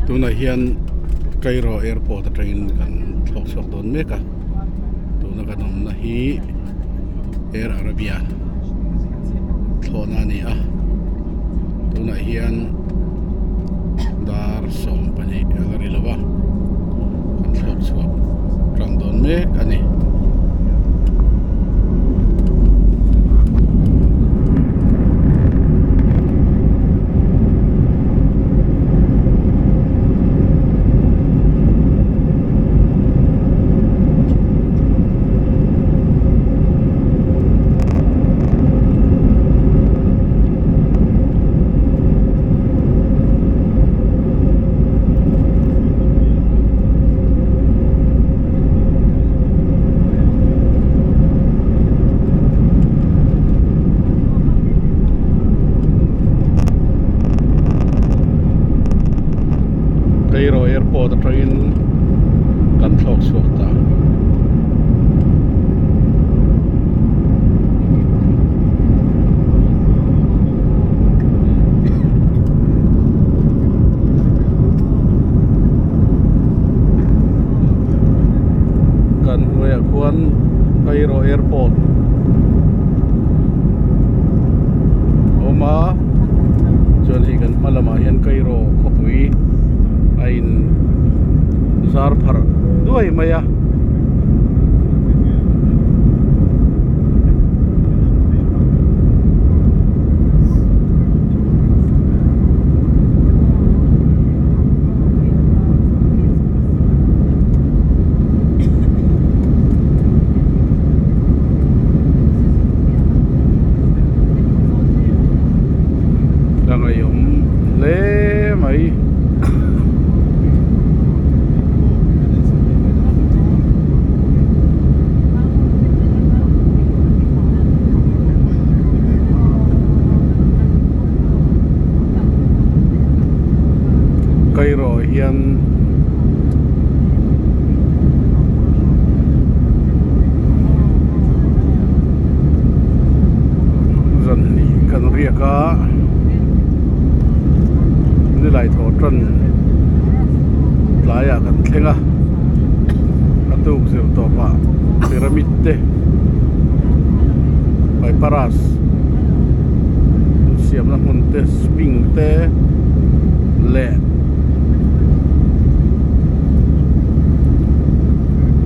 tuna hian Cairo airport train kan thlok sok don meka tuna kanom na hi Air Arabia thlona ni a tuna hian dar som pani alari lawa kan thlok sok tang don mek ani Cairo airport train kan thlok sok ta kan hoya khuan Cairo airport oma chuan hi kan hmalama hian Cairo khopui ain zar phar duai maya langayom le mai Cairo hian zan ni kan riaka ni lai tho tran laya kan thlenga atuk zir to pa pyramid te pai paras siam na hun te sping te le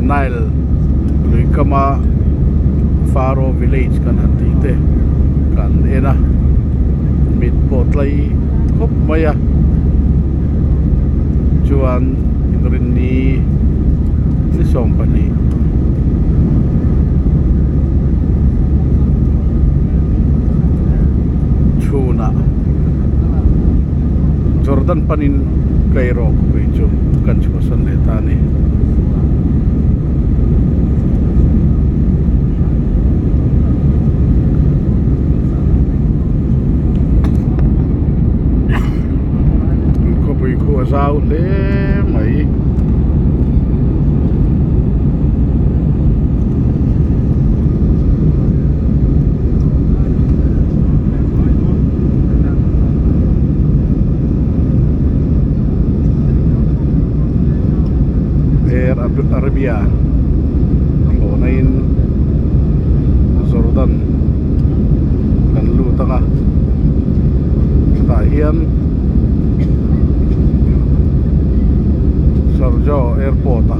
Nile lui kama Faro village kan hati te kan ena mit potlai khop maya chuan inrin ni som pani chuna Jordan panin Cairo ko chu kan chu san le ta ni Zao le mai Air Arabia lonain Jordan kan lu tanga tahian Sharjah airport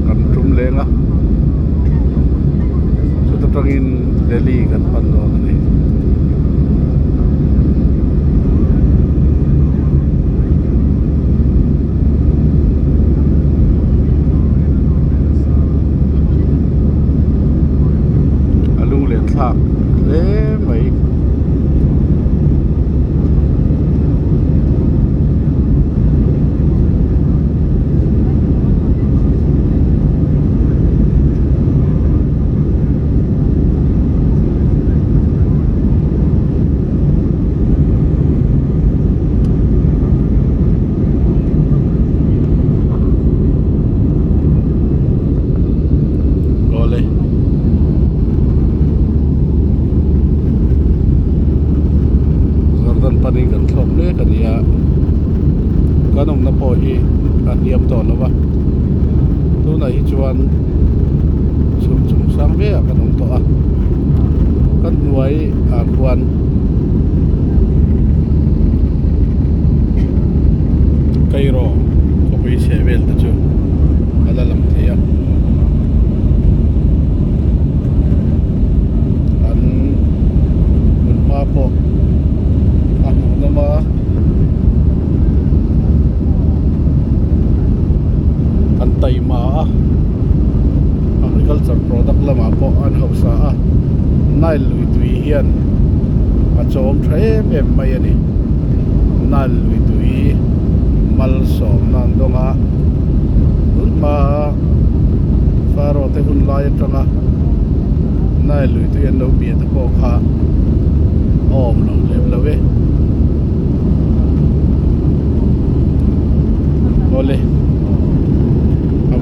kan tum lenga sutatangin Delhi kan pando ni alung le thak le mai kanong na po at iyam to no ba tu na hi chuan chung sang ve kanong to kan nuai kwan Cairo ko pi sevel ta chu alalam thia an mun ma po no ma an tai ma agriculture product lama po an hausa nai lui tui hian a chom thre em mai ani nal lui tui mal som nan donga un ma faro te hun lai tanga nai lui tui an lo bia ta po kha om lo lev lo ve ole